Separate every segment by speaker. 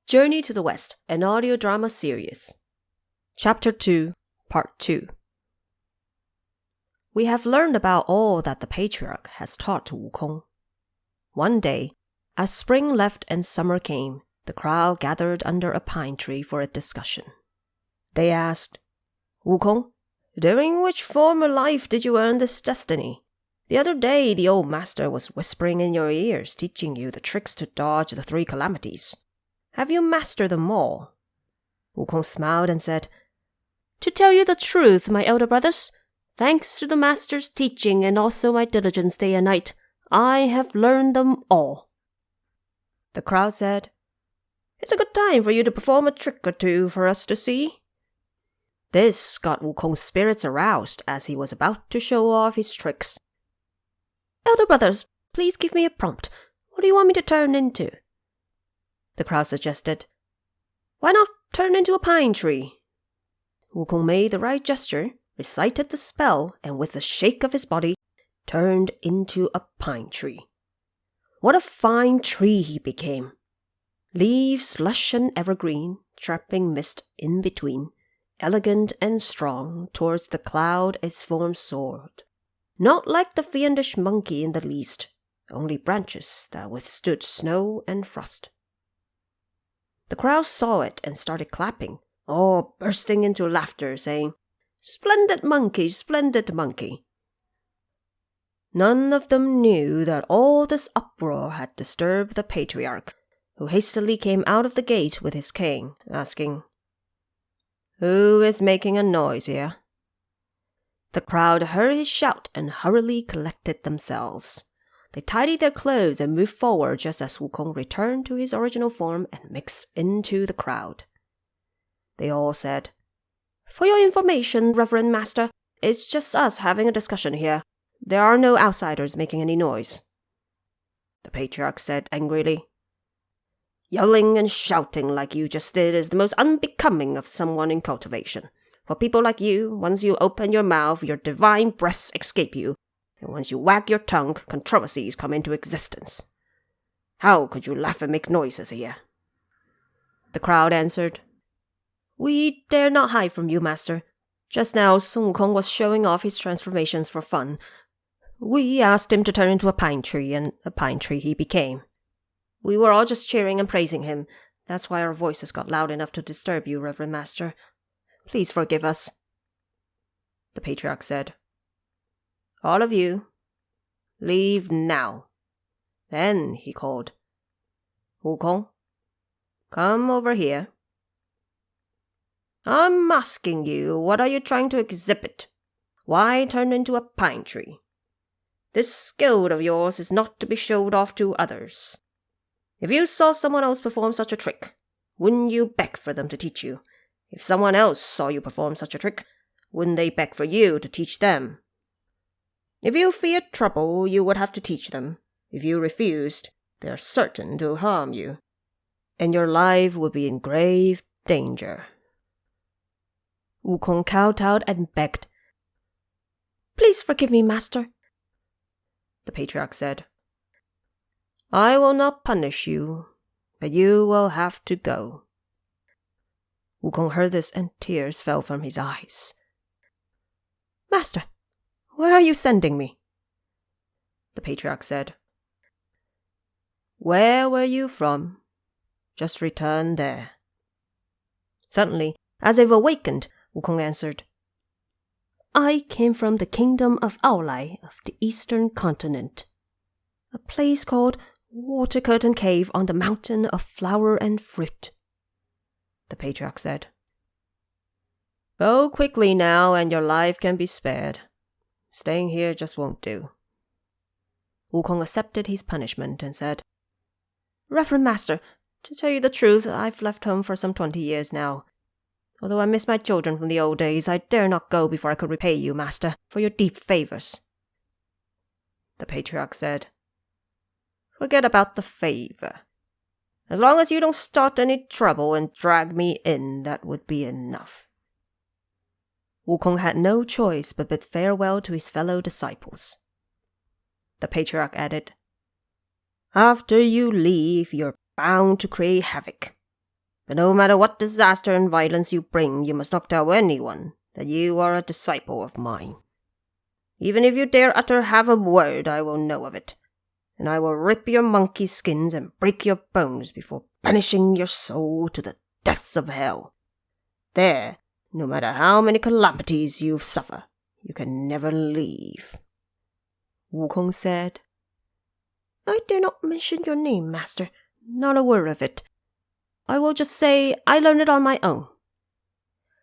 Speaker 1: Journey to the West, an audio drama series. Chapter 2, Part 2. We have learned about all that the patriarch has taught to Wukong. One day, as spring left and summer came, the crowd gathered under a pine tree for a discussion. They asked, "Wukong, during which former life did you earn this destiny? The other day the old master was whispering in your ears, teaching you the tricks to dodge the 3 calamities. Have you mastered them all?" Wukong smiled and said, "To tell you the truth, my elder brothers, thanks to the master's teaching and also my diligence day and night, I have learned them all." The crowd said, "It's a good time for you to perform a trick or two for us to see." This got Wukong's spirits aroused as he was about to show off his tricks. "Elder brothers, please give me a prompt. What do you want me to turn into?" The crowd suggested, "Why not turn into a pine tree?" Wukong made the right gesture, recited the spell, and with a shake of his body, turned into a pine tree. What a fine tree he became! Leaves lush and evergreen, trapping mist in between, elegant and strong, towards the cloud its form soared. Not like the fiendish monkey in the least, only branches that withstood snow and frost. The crowd saw it and started clapping, all bursting into laughter, saying, "Splendid monkey, splendid monkey." None of them knew that all this uproar had disturbed the patriarch, who hastily came out of the gate with his cane, asking, "Who is making a noise here?" The crowd heard his shout and hurriedly collected themselves. They tidied their clothes and moved forward just as Wukong returned to his original form and mixed into the crowd. They all said, "For your information, Reverend Master, it's just us having a discussion here. There are no outsiders making any noise." The patriarch said angrily, "Yelling and shouting like you just did is the most unbecoming of someone in cultivation. For people like you, once you open your mouth, your divine breaths escape you, and once you wag your tongue, controversies come into existence. How could you laugh and make noises here?" The crowd answered, "We dare not hide from you, Master. Just now, Sun Wukong was showing off his transformations for fun. We asked him to turn into a pine tree, and a pine tree he became. We were all just cheering and praising him. That's why our voices got loud enough to disturb you, Reverend Master. Please forgive us." The patriarch said, "All of you, leave now." Then he called, "Wukong, come over here. I'm asking you, what are you trying to exhibit? Why turn into a pine tree? This skill of yours is not to be showed off to others. If you saw someone else perform such a trick, wouldn't you beg for them to teach you? If someone else saw you perform such a trick, wouldn't they beg for you to teach them? If you feared trouble, you would have to teach them. If you refused, they are certain to harm you, and your life would be in grave danger." Wukong kowtowed and begged, "Please forgive me, Master." The patriarch said, "I will not punish you, but you will have to go." Wukong heard this and tears fell from his eyes. "Master, where are you sending me?" The patriarch said, "Where were you from? Just return there." Suddenly, as if awakened, Wukong answered, "I came from the kingdom of Aolai of the eastern continent, a place called Water Curtain Cave on the mountain of flower and fruit." The patriarch said, "Go quickly now and your life can be spared. Staying here just won't do." Wukong accepted his punishment and said, "Reverend Master, to tell you the truth, I've left home for some 20 years now. Although I miss my children from the old days, I dare not go before I could repay you, Master, for your deep favors." The patriarch said, "Forget about the favor. As long as you don't start any trouble and drag me in, that would be enough." Wukong had no choice but bid farewell to his fellow disciples. The patriarch added, "After you leave, you're bound to create havoc. But no matter what disaster and violence you bring, you must not tell anyone that you are a disciple of mine. Even if you dare utter half a word, I will know of it, and I will rip your monkey skins and break your bones before banishing your soul to the depths of hell. There, no matter how many calamities you suffer, you can never leave." Wukong said, "I dare not mention your name, master. Not a word of it. I will just say I learned it on my own."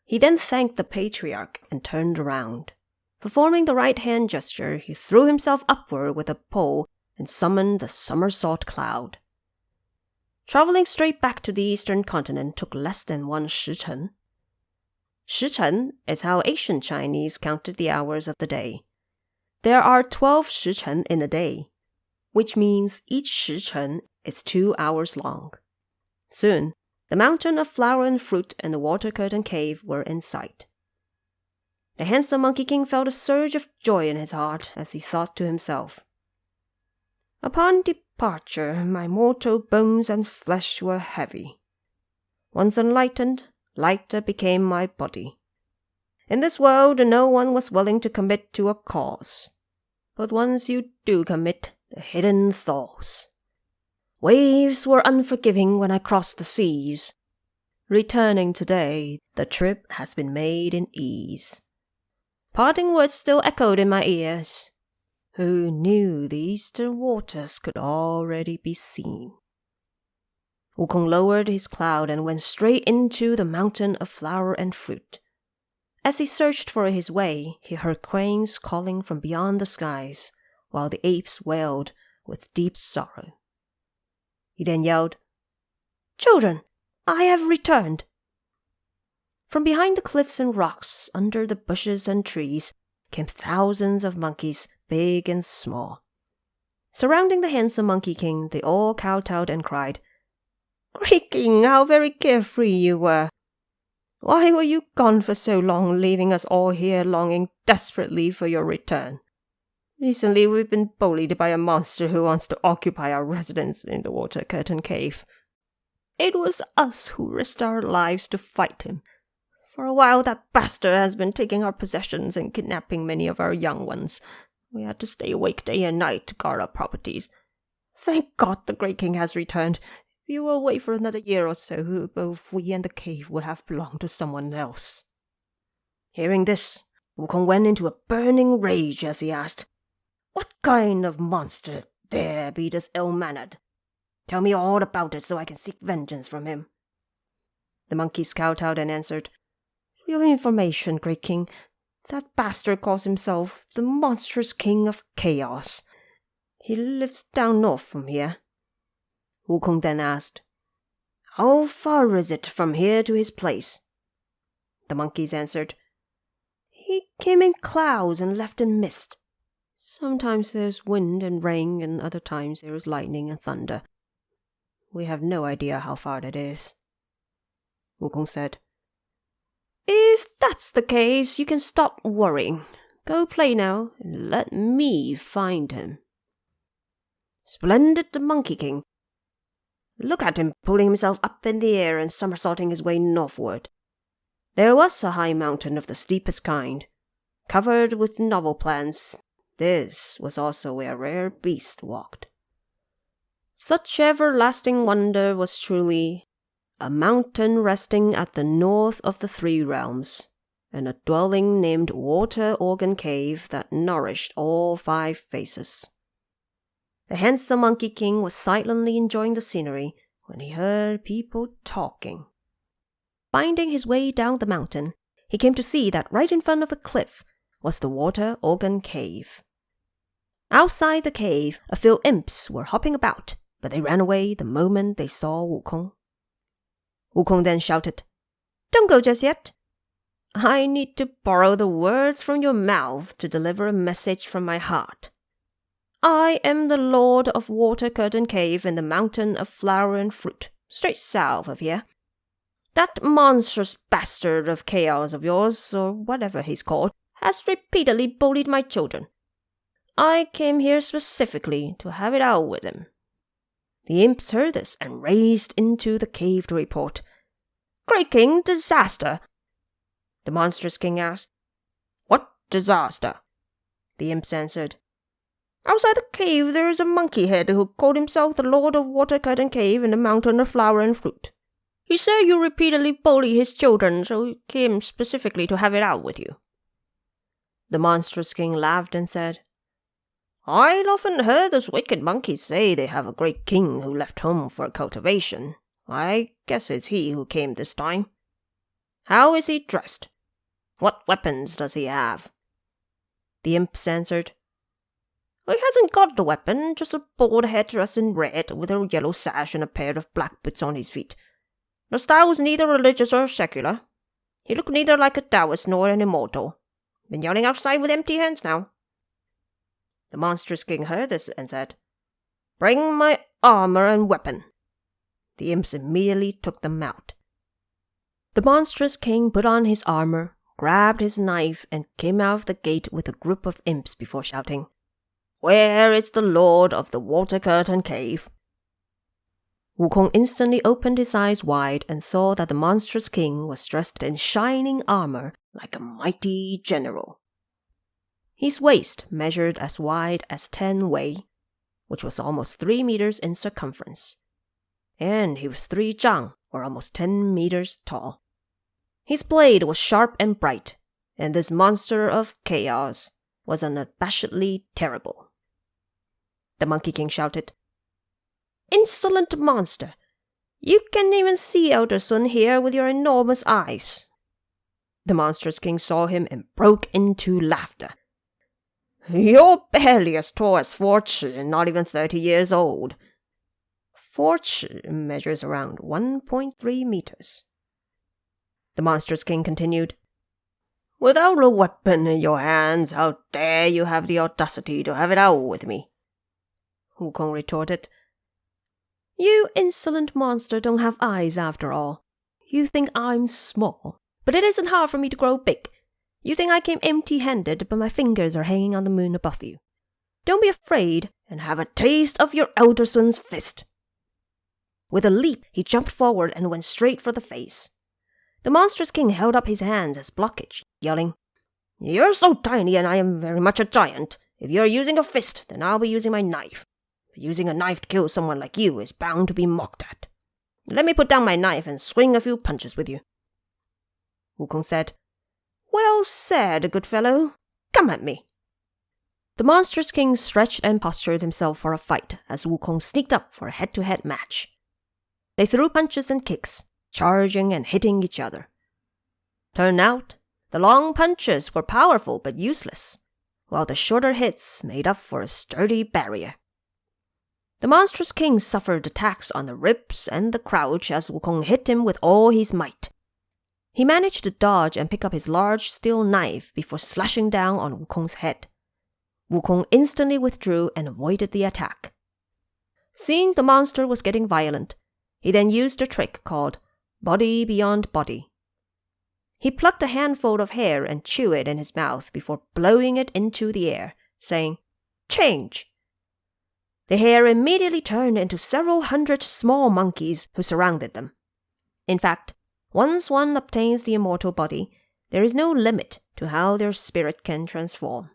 Speaker 1: He then thanked the patriarch and turned around. Performing the right-hand gesture, he threw himself upward with a pole and summoned the somersault cloud. Traveling straight back to the eastern continent took less than 1 shichen. Shichen is how ancient Chinese counted the hours of the day. There are 12 shichen in a day, which means each shichen is 2 hours long. Soon, the mountain of flower and fruit and the water curtain cave were in sight. The handsome Monkey King felt a surge of joy in his heart as he thought to himself, "Upon departure, my mortal bones and flesh were heavy. Once enlightened, lighter became my body. In this world, no one was willing to commit to a cause. But once you do commit, the hidden thaws. Waves were unforgiving when I crossed the seas. Returning today, the trip has been made in ease." Parting words still echoed in my ears. Who knew the eastern waters could already be seen? Wukong lowered his cloud and went straight into the mountain of flower and fruit. As he searched for his way, he heard cranes calling from beyond the skies, while the apes wailed with deep sorrow. He then yelled, "Children, I have returned." From behind the cliffs and rocks, under the bushes and trees, came thousands of monkeys, big and small. Surrounding the handsome Monkey King, they all kowtowed and cried, "Great King, how very carefree you were! Why were you gone for so long, leaving us all here longing desperately for your return? Recently we've been bullied by a monster who wants to occupy our residence in the water curtain cave. It was us who risked our lives to fight him. For a while that bastard has been taking our possessions and kidnapping many of our young ones. We had to stay awake day and night to guard our properties. Thank God the Great King has returned. If you were away for another year or so, both we and the cave would have belonged to someone else." Hearing this, Wukong went into a burning rage as he asked, "What kind of monster dare be this ill-mannered? Tell me all about it so I can seek vengeance from him." The monkeys kowtowed and answered, "For your information, Great King, that bastard calls himself the monstrous King of Chaos. He lives down north from here." Wukong then asked, "How far is it from here to his place?" The monkeys answered, "He came in clouds and left in mist. Sometimes there's wind and rain, and other times there is lightning and thunder. We have no idea how far that is." Wukong said, "If that's the case, you can stop worrying. Go play now, and let me find him." Splendid the Monkey King! Look at him pulling himself up in the air and somersaulting his way northward. There was a high mountain of the steepest kind, covered with novel plants. This was also where a rare beast walked. Such everlasting wonder was truly a mountain resting at the north of the 3 realms, and a dwelling named Water Organ Cave that nourished all 5 faces. The handsome Monkey King was silently enjoying the scenery when he heard people talking. Finding his way down the mountain, he came to see that right in front of a cliff was the Water Organ Cave. Outside the cave, a few imps were hopping about, but they ran away the moment they saw Wukong. Wukong then shouted, "Don't go just yet. I need to borrow the words from your mouth to deliver a message from my heart. I am the Lord of Water Curtain Cave in the Mountain of Flower and Fruit, straight south of here. That monstrous bastard of chaos of yours, or whatever he's called, has repeatedly bullied my children. I came here specifically to have it out with him." The imps heard this and raced into the cave to report.
Speaker 2: Great King, disaster! The monstrous king asked. What disaster? The imps answered. Outside the cave there is a monkey head who called himself the Lord of Water-Curtain Cave in the Mountain of Flower and Fruit. He said you repeatedly bully his children, so he came specifically to have it out with you.
Speaker 1: The monstrous king laughed and said,
Speaker 2: I'd often heard those wicked monkeys say they have a great king who left home for cultivation. I guess it's he who came this time. How is he dressed? What weapons does he have?
Speaker 1: The imps answered,
Speaker 2: He hasn't got a weapon, just a bald head dressed in red with a yellow sash and a pair of black boots on his feet. The style was neither religious or secular. He looked neither like a Taoist nor an immortal. Been yelling outside with empty hands now.
Speaker 1: The monstrous king heard this and said,
Speaker 2: Bring my armor and weapon.
Speaker 1: The imps immediately took them out. The monstrous king put on his armor, grabbed his knife, and came out of the gate with a group of imps before shouting,
Speaker 2: Where is the Lord of the Water-Curtain Cave?
Speaker 1: Wukong instantly opened his eyes wide and saw that the monstrous king was dressed in shining armor like a mighty general. His waist measured as wide as 10 wei, which was almost 3 meters in circumference, and he was 3 zhang, or almost 10 meters tall. His blade was sharp and bright, and this monster of chaos was unabashedly terrible. The Monkey King shouted,
Speaker 2: Insolent monster! You can't even see Elder Sun here with your enormous eyes.
Speaker 1: The monstrous king saw him and broke into laughter.
Speaker 2: You're barely as tall as 4 chi and not even 30 years old.
Speaker 1: 4 chi measures around 1.3 meters. The monstrous king continued,
Speaker 2: Without a weapon in your hands, how dare you have the audacity to have it out with me?
Speaker 1: Wukong retorted, You insolent monster don't have eyes after all. You think I'm small, but it isn't hard for me to grow big. You think I came empty-handed, but my fingers are hanging on the moon above you. Don't be afraid and have a taste of your elder son's fist. With a leap, he jumped forward and went straight for the face. The monstrous king held up his hands as blockage, yelling,
Speaker 2: You're so tiny and I am very much a giant. If you're using a fist, then I'll be using my knife. But using a knife to kill someone like you is bound to be mocked at. Let me put down my knife and swing a few punches with you.
Speaker 1: Wukong said,
Speaker 2: Well said, good fellow. Come at me.
Speaker 1: The monstrous king stretched and postured himself for a fight as Wukong sneaked up for a head-to-head match. They threw punches and kicks, charging and hitting each other. Turned out, the long punches were powerful but useless, while the shorter hits made up for a sturdy barrier. The monstrous king suffered attacks on the ribs and the crouch as Wukong hit him with all his might. He managed to dodge and pick up his large steel knife before slashing down on Wukong's head. Wukong instantly withdrew and avoided the attack. Seeing the monster was getting violent, he then used a trick called body beyond body. He plucked a handful of hair and chewed it in his mouth before blowing it into the air, saying, Change! The hair immediately turned into several hundred small monkeys who surrounded them. In fact, once one obtains the immortal body, there is no limit to how their spirit can transform.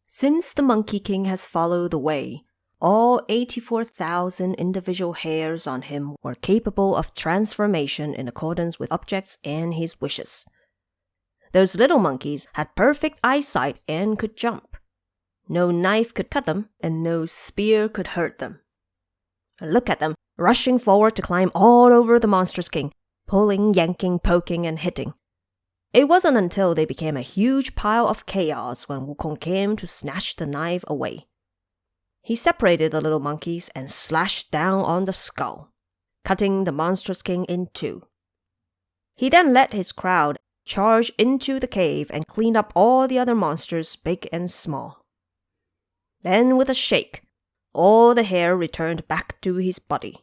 Speaker 1: Since the Monkey King has followed the way, all 84,000 individual hairs on him were capable of transformation in accordance with objects and his wishes. Those little monkeys had perfect eyesight and could jump. No knife could cut them, and no spear could hurt them. Look at them, rushing forward to climb all over the monstrous king, pulling, yanking, poking, and hitting. It wasn't until they became a huge pile of chaos when Wukong came to snatch the knife away. He separated the little monkeys and slashed down on the skull, cutting the monstrous king in two. He then led his crowd charge into the cave and cleaned up all the other monsters, big and small. Then, with a shake, all the hair returned back to his body.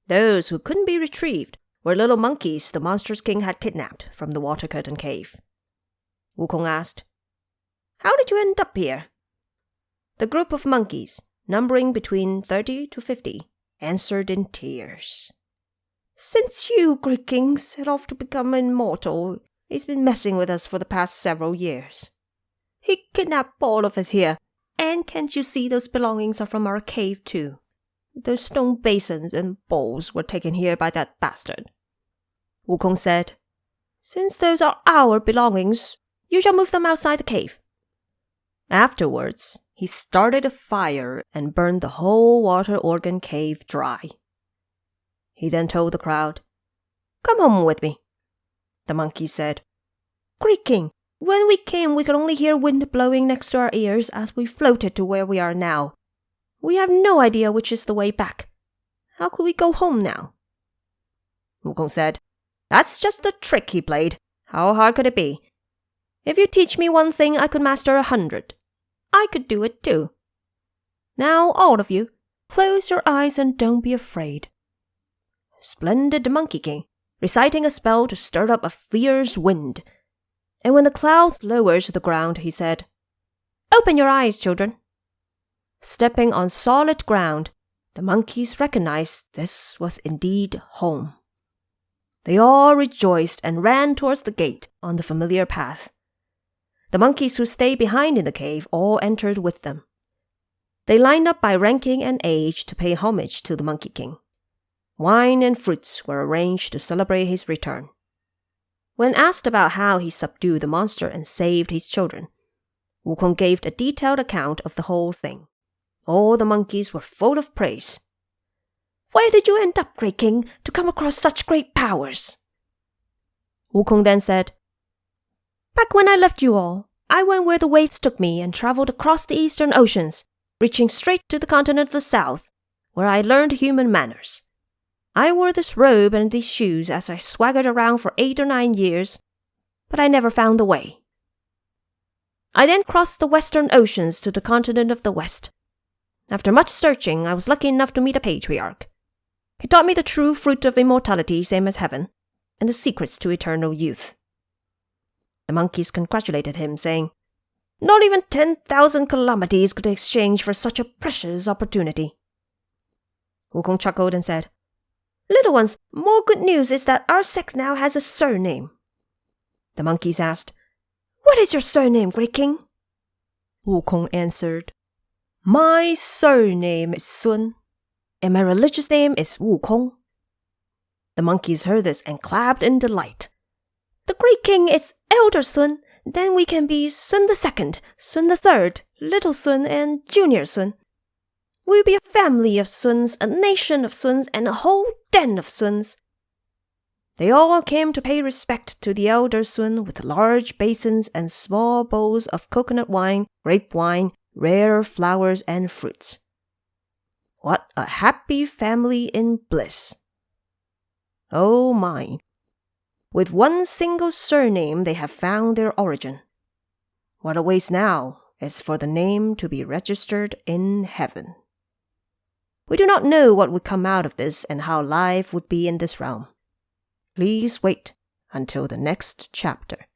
Speaker 1: Those who couldn't be retrieved were little monkeys the monstrous king had kidnapped from the Water-Curtain Cave. Wukong asked, How did you end up here? The group of monkeys, numbering between 30 to 50, answered in tears.
Speaker 2: Since you, Great King, set off to become immortal, he's been messing with us for the past several years. He kidnapped all of us here, and can't you see those belongings are from our cave too? Those stone basins and bowls were taken here by that bastard.
Speaker 1: Wukong said,
Speaker 2: Since those are our belongings, you shall move them outside the cave.
Speaker 1: Afterwards, he started a fire and burned the whole water organ cave dry. He then told the crowd,
Speaker 2: Come home with me.
Speaker 1: The monkey said,
Speaker 2: Great King, when we came we could only hear wind blowing next to our ears as we floated to where we are now. We have no idea which is the way back. How could we go home now?
Speaker 1: Wukong said, That's just a trick he played. How hard could it be? If you teach me one thing, I could master 100.
Speaker 2: I could do it too. Now, all of you, close your eyes and don't be afraid.
Speaker 1: Splendid the Monkey King, reciting a spell to stir up a fierce wind. And when the clouds lowered to the ground, he said,
Speaker 2: Open your eyes, children.
Speaker 1: Stepping on solid ground, the monkeys recognized this was indeed home. They all rejoiced and ran towards the gate on the familiar path. The monkeys who stayed behind in the cave all entered with them. They lined up by ranking and age to pay homage to the Monkey King. Wine and fruits were arranged to celebrate his return. When asked about how he subdued the monster and saved his children, Wukong gave a detailed account of the whole thing. All the monkeys were full of praise.
Speaker 2: Where did you end up, Great King, to come across such great powers?
Speaker 1: Wukong then said,
Speaker 2: Back when I left you all, I went where the waves took me and traveled across the eastern oceans, reaching straight to the continent of the south, where I learned human manners. I wore this robe and these shoes as I swaggered around for 8 or 9 years, but I never found the way. I then crossed the western oceans to the continent of the west. After much searching, I was lucky enough to meet a patriarch. He taught me the true fruit of immortality, same as heaven, and the secrets to eternal youth.
Speaker 1: The monkeys congratulated him, saying,
Speaker 2: Not even 10,000 calamities could exchange for such a precious opportunity.
Speaker 1: Wukong chuckled and said,
Speaker 2: Little ones, more good news is that our sect now has a surname.
Speaker 1: The monkeys asked,
Speaker 2: What is your surname, Great King?
Speaker 1: Wukong answered, My surname is Sun, and my religious name is Wukong. The monkeys heard this and clapped in delight.
Speaker 2: The Great King is Elder Sun, then we can be Sun the Second, Sun the Third, Little Sun, and Junior Sun. We'll be a family of Suns, a nation of Suns, and a whole den of Suns.
Speaker 1: They all came to pay respect to the elder Sun with large basins and small bowls of coconut wine, grape wine, rare flowers, and fruits. What a happy family in bliss! Oh my! With one single surname they have found their origin. What awaits now is for the name to be registered in heaven. We do not know what would come out of this and how life would be in this realm. Please wait until the next chapter.